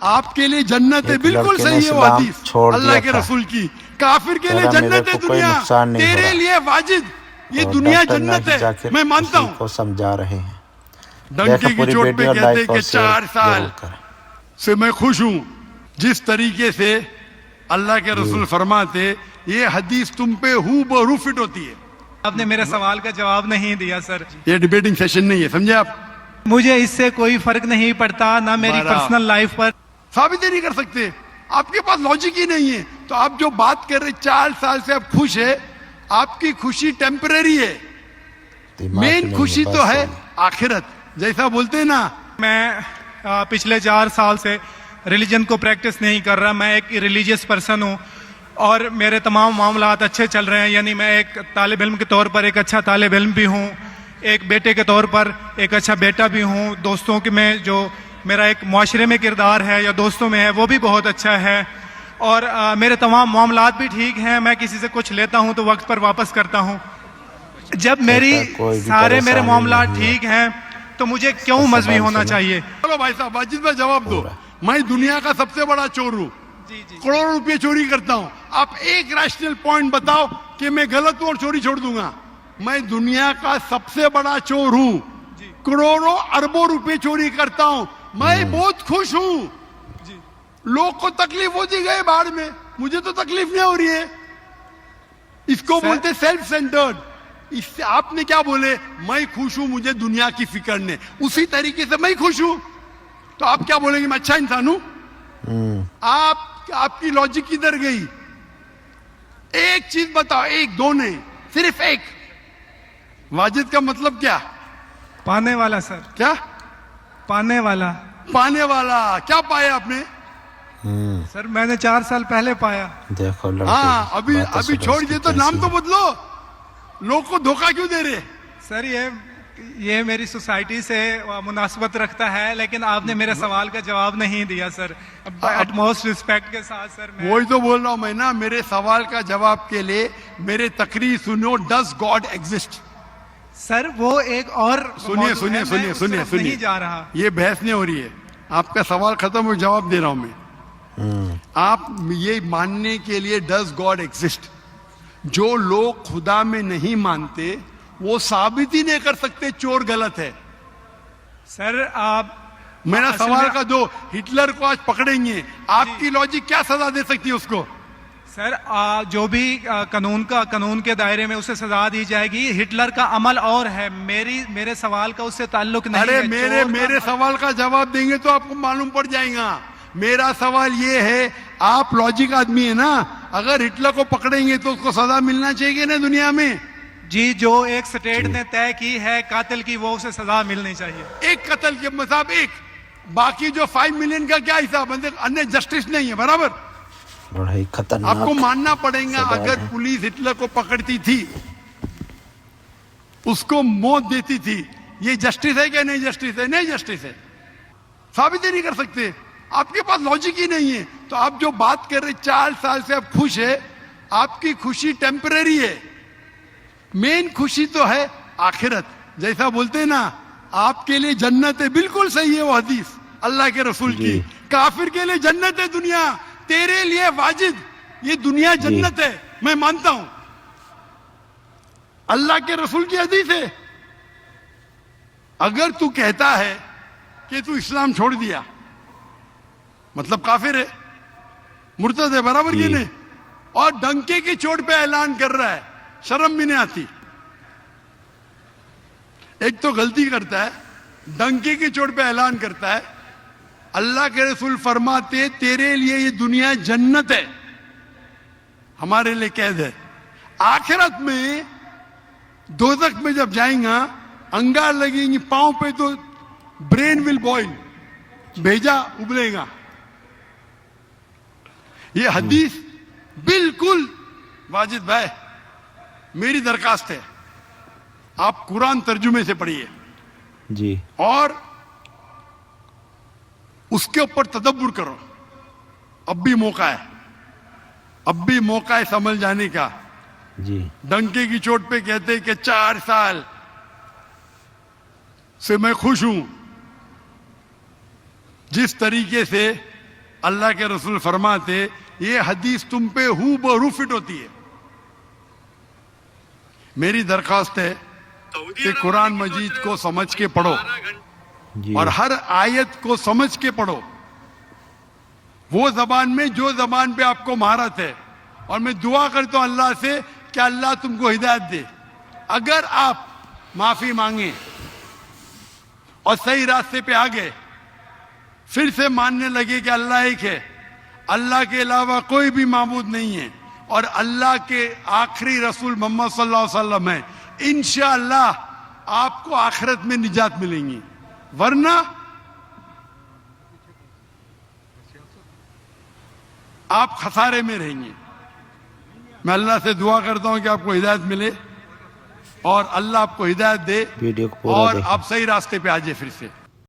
آپ کے لیے جنت ہے، بالکل صحیح ہے وہ حدیث اللہ کے رسول کی. کافر کے لیے جنت ہے دنیا، تیرے لیے واجد یہ دنیا جنت ہے. میں مانتا ہوں. کو سمجھا رہے ہیں. ڈنکے کی چوٹ پہ کہتے کہ 4 سال سے میں خوش ہوں. جس طریقے سے اللہ کے رسول فرماتے یہ حدیث تم پہ ہو بہو فٹ ہوتی ہے. آپ نے میرے سوال کا جواب نہیں دیا سر. یہ ڈیبیٹنگ سیشن نہیں ہے، سمجھے آپ؟ مجھے اس سے کوئی فرق نہیں پڑتا، نہ میری پرسنل لائف پر. ثابت ہی نہیں کر سکتے، آپ کے پاس لاجک ہی نہیں ہے. تو آپ جو بات کر رہے 4 سال سے آپ خوش ہے، آپ کی خوشی ٹیمپرری ہے. مین خوشی تو ہے آخرت. جیسا بولتے ہیں نا، میں پچھلے 4 سال سے ریلیجن کو پریکٹس نہیں کر رہا. میں ایک ریلیجیس پرسن ہوں اور میرے تمام معاملات اچھے چل رہے ہیں. یعنی میں ایک طالب علم کے طور پر ایک اچھا طالب علم بھی ہوں، ایک بیٹے کے طور پر ایک اچھا بیٹا بھی ہوں. دوستوں کے میں جو میرا ایک معاشرے میں کردار ہے یا دوستوں میں ہے وہ بھی بہت اچھا ہے. اور میرے تمام معاملات بھی ٹھیک ہیں. میں کسی سے کچھ لیتا ہوں تو وقت پر واپس کرتا ہوں. جب میری سارے میرے معاملات ٹھیک ہیں تو مجھے کیوں مذہبی ہونا چاہیے؟ چلو بھائی صاحب واجد بھائی جواب دو. میں دنیا کا سب سے بڑا چور ہوں، کروڑوں روپے چوری کرتا ہوں. آپ ایک ریشنل پوائنٹ بتاؤ کہ میں غلط ہوں اور چوری چھوڑ دوں گا. میں دنیا کا سب سے بڑا چور ہوں، کروڑوں اربوں روپے چوری کرتا ہوں. میں بہت خوش ہوں. لوگ کو تکلیف ہوتی گئے باہر میں، مجھے تو تکلیف نہیں ہو رہی ہے. اس کو بولتے سیلف سینٹرڈ. اس سے آپ نے کیا بولے؟ میں خوش ہوں، مجھے دنیا کی فکر نہیں. اسی طریقے سے میں خوش ہوں تو آپ کیا بولیں گے؟ میں اچھا انسان ہوں. آپ کی لاجک کدھر گئی؟ ایک چیز بتاؤ، ایک دو نہیں، صرف ایک. واجد کا مطلب کیا؟ پانے والا سر. کیا پانے والا؟ پانے والا. کیا پایا آپ نے؟ سر میں نے 4 سال پہلے پایا. دیکھو ہاں ابھی چھوڑ دے تو نام تو بدلو. لوگ کو دھوکہ کیوں دے رہے؟ سر یہ میری سوسائٹی سے مناسبت رکھتا ہے، لیکن آپ نے میرے سوال کا جواب نہیں دیا سر. ایٹ موسٹ ریسپیکٹ کے ساتھ سر وہی تو بول رہا ہوں میں نا. میرے سوال کا جواب کے لیے میرے تقریر سنو. Does God exist? سر وہ ایک اور سنیے نہیں جا رہا. یہ بحث نہیں ہو رہی ہے. آپ کا سوال ختم ہو، جواب دے رہا ہوں میں. آپ یہ ماننے کے لیے ڈز گاڈ ایگزسٹ، جو لوگ خدا میں نہیں مانتے وہ ثابت ہی نہیں کر سکتے چور غلط ہے. سر آپ میرا سوال کا دو. ہٹلر کو آج پکڑیں گے، آپ کی لاجک کیا سزا دے سکتی ہے اس کو؟ سر جو بھی قانون کے دائرے میں اسے سزا دی جائے گی. ہٹلر کا عمل اور ہے، میرے سوال کا اس سے تعلق نہیں ہے. ارے میرے سوال کا جواب دیں گے تو آپ کو معلوم پڑ جائے گا. میرا سوال یہ ہے، آپ لاجک آدمی ہے نا، اگر ہٹلر کو پکڑیں گے تو اس کو سزا ملنا چاہیے نا دنیا میں. جی جو ایک سٹیٹ نے طے کی ہے قاتل کی، وہ اسے سزا ملنی چاہیے. ایک قتل کے مطابق ایک، باقی جو 5 ملین کا کیا حساب ہے؟ انہیں جسٹس نہیں ہے. برابر آپ کو ماننا پڑے گا. اگر پولیس ہٹلر کو پکڑتی تھی، اس کو موت دیتی تھی، یہ جسٹس ہے کہ نہیں جسٹس ہے؟ نہیں جسٹس ہے. ثابت ہی نہیں کر سکتے. آپ کے پاس لاجک ہی نہیں ہے. تو آپ جو بات کر رہے 4 سال سے آپ خوش ہے، آپ کی خوشی ٹیمپرری ہے. مین خوشی تو ہے آخرت. جیسا بولتے ہیں نا، آپ کے لیے جنت ہے، بالکل صحیح ہے وہ حدیث اللہ کے رسول کی. کافر کے لیے جنت ہے دنیا، تیرے لیے واجد یہ دنیا جنت ہے. میں مانتا ہوں اللہ کے رسول کی حدیث ہے. اگر تو کہتا ہے کہ تو اسلام چھوڑ دیا، مطلب کافر ہے، مرتد ہے. برابر یہ نہیں؟ اور ڈنکے کی چوٹ پہ اعلان کر رہا ہے، شرم بھی نہیں آتی. ایک تو غلطی کرتا ہے، ڈنکے کی چوٹ پہ اعلان کرتا ہے. اللہ کے رسول فرماتے تیرے لیے یہ دنیا جنت ہے، ہمارے لیے قید ہے. آخرت میں دوزخ میں جب جائیں گا، انگار لگیں گی پاؤں پہ تو برین ول بوائل، بھیجا ابلے گا. یہ حدیث بالکل واجد بھائی میری درخواست ہے، آپ قرآن ترجمے سے پڑھیے جی، اور اس کے اوپر تدبر کرو. اب بھی موقع ہے، اب بھی موقع ہے سمجھ جانے کا. جی ڈنکے کی چوٹ پہ کہتے کہ 4 سال سے میں خوش ہوں. جس طریقے سے اللہ کے رسول فرماتے یہ حدیث تم پہ ہو بہو فٹ ہوتی ہے. میری درخواست ہے کہ قرآن مجید کو سمجھ کے پڑھو جی اور ہر آیت کو سمجھ کے پڑھو, وہ زبان میں جو زبان پہ آپ کو مہارت ہے. اور میں دعا کرتا ہوں اللہ سے کہ اللہ تم کو ہدایت دے. اگر آپ معافی مانگیں اور صحیح راستے پہ آ گئے, پھر سے ماننے لگے کہ اللہ ایک ہے, اللہ کے علاوہ کوئی بھی معبود نہیں ہے, اور اللہ کے آخری رسول محمد صلی اللہ علیہ وسلم ہے, انشاءاللہ آپ کو آخرت میں نجات ملیں گی. ورنہ آپ خسارے میں رہیں گے. میں اللہ سے دعا کرتا ہوں کہ آپ کو ہدایت ملے اور اللہ آپ کو ہدایت دے ویڈیو کو پورا اور دیکھیں. آپ صحیح راستے پہ آ جائے پھر سے.